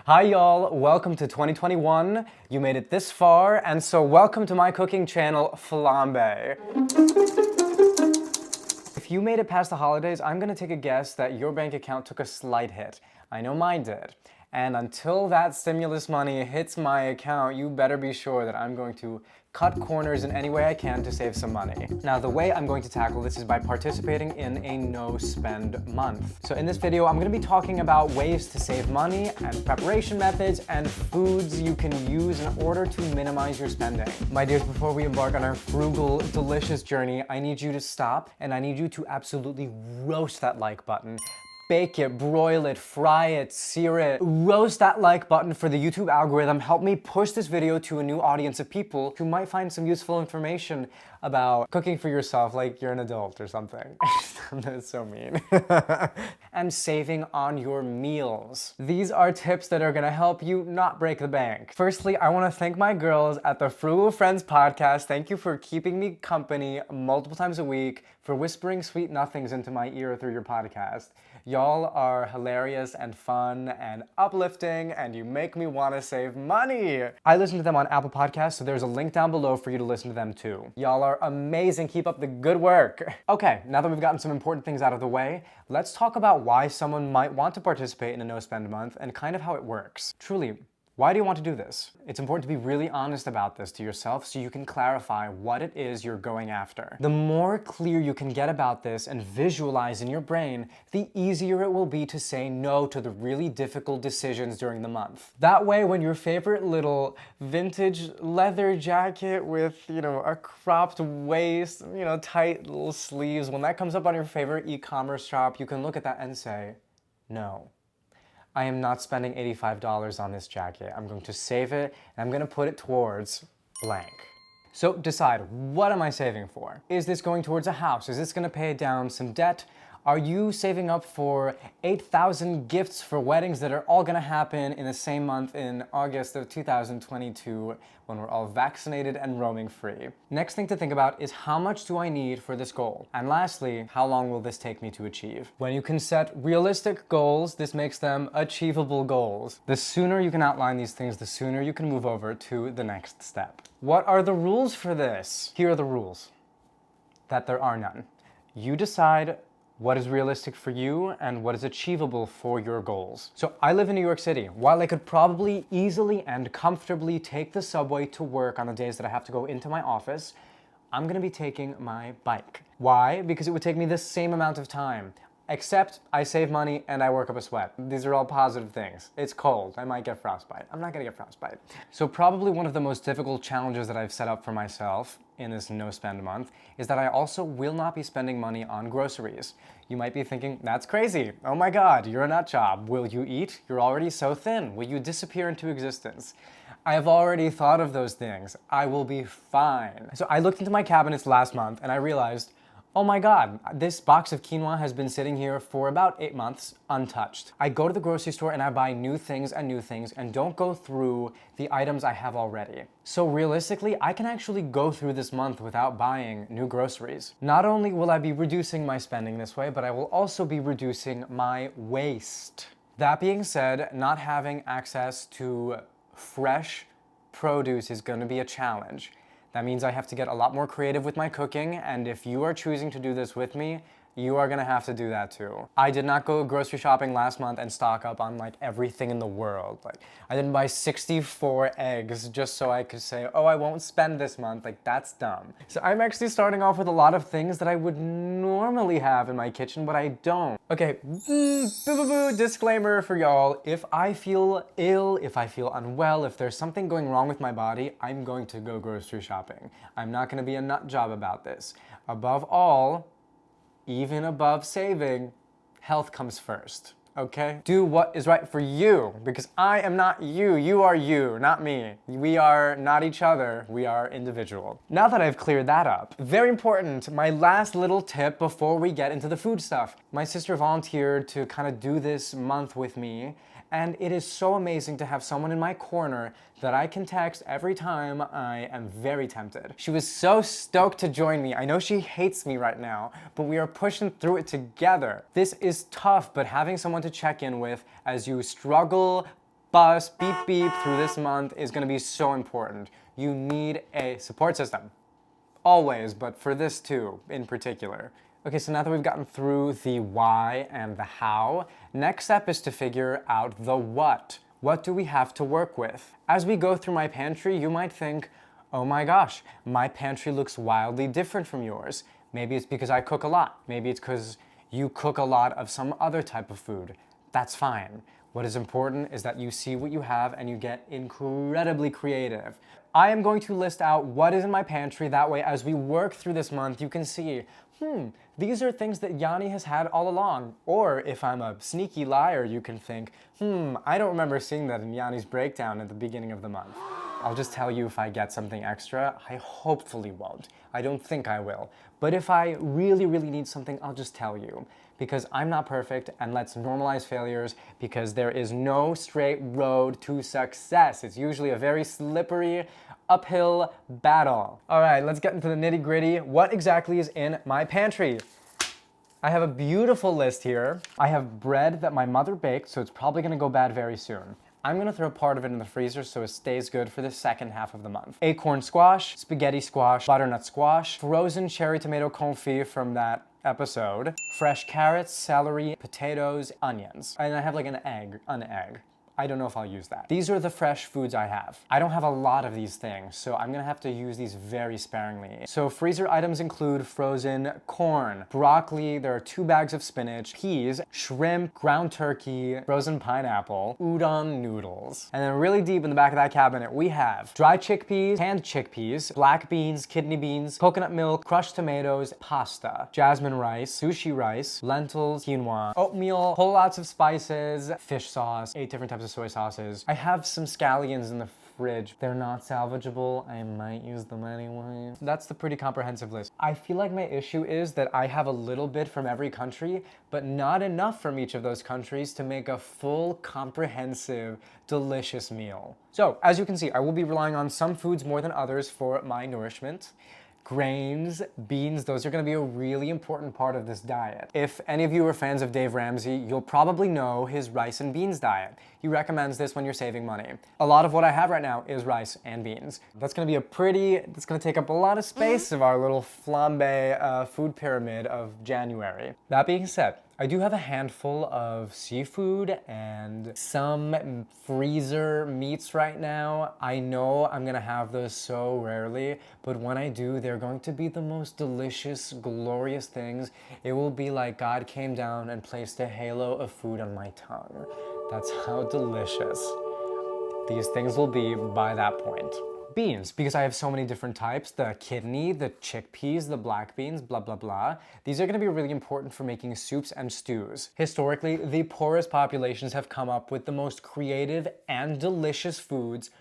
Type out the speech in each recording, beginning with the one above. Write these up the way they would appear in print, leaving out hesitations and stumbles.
Hi y'all, welcome to 2021. You made it this far, and so welcome to my cooking channel, FlamBaé. If you made it past the holidays, I'm gonna take a guess that your bank account took a slight hit. I know mine did. And until that stimulus money hits my account, you better be sure that I'm going to cut corners in any way I can to save some money. Now, the way I'm going to tackle this is by participating in a no-spend month. So in this video, I'm gonna be talking about ways to save money and preparation methods and foods you can use in order to minimize your spending. My dears, before we embark on our frugal, delicious journey, I need you to stop and I need you to absolutely roast that like button. Bake it, broil it, fry it, sear it. Roast that like button for the YouTube algorithm. Help me push this video to a new audience of people who might find some useful information about cooking for yourself like you're an adult or something. That's so mean. And saving on your meals. These are tips that are gonna help you not break the bank. Firstly, I wanna thank my girls at the Frugal Friends podcast. Thank you for keeping me company multiple times a week, for whispering sweet nothings into my ear through your podcast. Y'all are hilarious and fun and uplifting, and you make me want to save money. I listen to them on Apple Podcasts, so there's a link down below for you to listen to them too. Y'all are amazing. Keep up the good work. Okay, now that we've gotten some important things out of the way, let's talk about why someone might want to participate in a no-spend month and kind of how it works. Truly, why do you want to do this? It's important to be really honest about this to yourself so you can clarify what it is you're going after. The more clear you can get about this and visualize in your brain, the easier it will be to say no to the really difficult decisions during the month. That way, when your favorite little vintage leather jacket with, a cropped waist, tight little sleeves, when that comes up on your favorite e-commerce shop, you can look at that and say, no. I am not spending $85 on this jacket. I'm going to save it and I'm gonna put it towards blank. So decide, what am I saving for? Is this going towards a house? Is this gonna pay down some debt? Are you saving up for 8,000 gifts for weddings that are all gonna happen in the same month in August of 2022 when we're all vaccinated and roaming free? Next thing to think about is how much do I need for this goal? And lastly, how long will this take me to achieve? When you can set realistic goals, this makes them achievable goals. The sooner you can outline these things, the sooner you can move over to the next step. What are the rules for this? Here are the rules. That there are none. You decide what is realistic for you and what is achievable for your goals. So I live in New York City. While I could probably easily and comfortably take the subway to work on the days that I have to go into my office, I'm gonna be taking my bike. Why? Because it would take me the same amount of time. Except I save money and I work up a sweat. These are all positive things. It's cold, I might get frostbite. I'm not gonna get frostbite. So probably one of the most difficult challenges that I've set up for myself in this no-spend month is that I also will not be spending money on groceries. You might be thinking, that's crazy. Oh my God, you're a nut job. Will you eat? You're already so thin. Will you disappear into existence? I have already thought of those things. I will be fine. So I looked into my cabinets last month and I realized, oh my God, this box of quinoa has been sitting here for about 8 months untouched. I go to the grocery store and I buy new things and don't go through the items I have already. So realistically, I can actually go through this month without buying new groceries. Not only will I be reducing my spending this way, but I will also be reducing my waste. That being said, not having access to fresh produce is gonna be a challenge. That means I have to get a lot more creative with my cooking, and if you are choosing to do this with me, you are gonna have to do that too. I did not go grocery shopping last month and stock up on everything in the world. I didn't buy 64 eggs just so I could say, oh, I won't spend this month. That's dumb. So I'm actually starting off with a lot of things that I would normally have in my kitchen, but I don't. Okay, disclaimer for y'all. If I feel ill, if I feel unwell, if there's something going wrong with my body, I'm going to go grocery shopping. I'm not gonna be a nut job about this. Above all, even above saving, health comes first, okay? Do what is right for you, because I am not you. You are you, not me. We are not each other. We are individual. Now that I've cleared that up, very important, my last little tip before we get into the food stuff. My sister volunteered to kind of do this month with me, and it is so amazing to have someone in my corner that I can text every time I am very tempted. She was so stoked to join me. I know she hates me right now, but we are pushing through it together. This is tough, but having someone to check in with as you struggle bus, beep beep through this month is gonna be so important. You need a support system. Always, but for this too, in particular. Okay, so now that we've gotten through the why and the how, next step is to figure out the what. What do we have to work with? As we go through my pantry, you might think, oh my gosh, my pantry looks wildly different from yours. Maybe it's because I cook a lot. Maybe it's because you cook a lot of some other type of food. That's fine. What is important is that you see what you have and you get incredibly creative. I am going to list out what is in my pantry. That way, as we work through this month, you can see, these are things that Yanni has had all along. Or if I'm a sneaky liar, you can think, I don't remember seeing that in Yanni's breakdown at the beginning of the month. I'll just tell you if I get something extra. I hopefully won't. I don't think I will. But if I really, really need something, I'll just tell you. Because I'm not perfect, and let's normalize failures, because there is no straight road to success. It's usually a very slippery, uphill battle. All right, let's get into the nitty-gritty. What exactly is in my pantry? I have a beautiful list here. I have bread that my mother baked, so it's probably gonna go bad very soon. I'm gonna throw part of it in the freezer so it stays good for the second half of the month. Acorn squash, spaghetti squash, butternut squash, frozen cherry tomato confit from that episode, fresh carrots, celery, potatoes, onions. And I have like an egg. I don't know if I'll use that. These are the fresh foods I have. I don't have a lot of these things, so I'm gonna have to use these very sparingly. So freezer items include frozen corn, broccoli, there are 2 bags of spinach, peas, shrimp, ground turkey, frozen pineapple, udon noodles. And then really deep in the back of that cabinet, we have dry chickpeas, canned chickpeas, black beans, kidney beans, coconut milk, crushed tomatoes, pasta, jasmine rice, sushi rice, lentils, quinoa, oatmeal, whole lots of spices, fish sauce, 8 different types of soy sauces. I have some scallions in the fridge. They're not salvageable. I might use them anyway. That's the pretty comprehensive list. I feel like my issue is that I have a little bit from every country, but not enough from each of those countries to make a full, comprehensive, delicious meal. So, as you can see, I will be relying on some foods more than others for my nourishment. Grains, beans, those are gonna be a really important part of this diet. If any of you are fans of Dave Ramsey, you'll probably know his rice and beans diet. He recommends this when you're saving money. A lot of what I have right now is rice and beans. That's gonna take up a lot of space of our little FlamBaé food pyramid of January. That being said, I do have a handful of seafood and some freezer meats right now. I know I'm gonna have those so rarely, but when I do, they're going to be the most delicious, glorious things. It will be like God came down and placed a halo of food on my tongue. That's how delicious these things will be by that point. Beans, because I have so many different types, the kidney, the chickpeas, the black beans, blah, blah, blah. These are gonna be really important for making soups and stews. Historically, the poorest populations have come up with the most creative and delicious foods,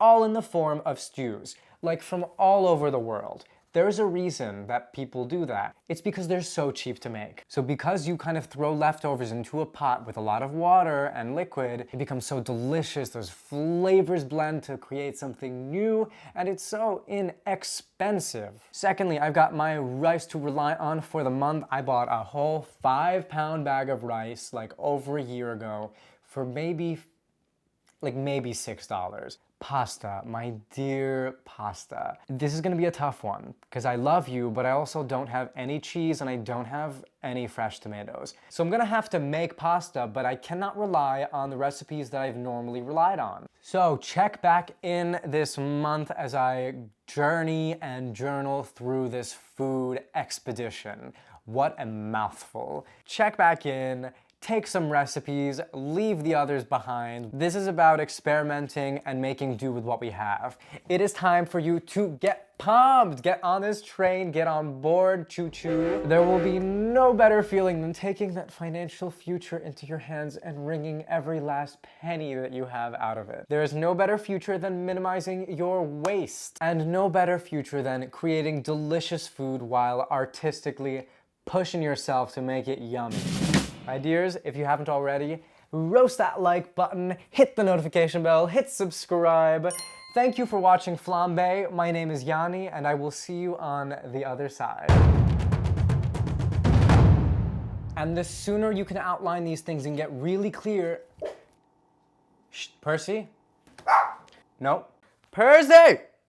all in the form of stews, like from all over the world. There's a reason that people do that. It's because they're so cheap to make. So because you kind of throw leftovers into a pot with a lot of water and liquid, it becomes so delicious, those flavors blend to create something new, and it's so inexpensive. Secondly, I've got my rice to rely on for the month. I bought a whole 5-pound bag of rice like over a year ago for maybe $6. Pasta, my dear pasta. This is gonna be a tough one because I love you, but I also don't have any cheese and I don't have any fresh tomatoes. So I'm gonna have to make pasta, but I cannot rely on the recipes that I've normally relied on. So check back in this month as I journey and journal through this food expedition. What a mouthful. Check back in. Take some recipes, leave the others behind. This is about experimenting and making do with what we have. It is time for you to get pumped, get on this train, get on board, choo-choo. There will be no better feeling than taking that financial future into your hands and wringing every last penny that you have out of it. There is no better future than minimizing your waste, and no better future than creating delicious food while artistically pushing yourself to make it yummy. My dears, if you haven't already, roast that like button, hit the notification bell, hit subscribe. Thank you for watching FlamBaé. My name is Yanni, and I will see you on the other side. And the sooner you can outline these things and get really clear, Shh, Percy? No. Percy!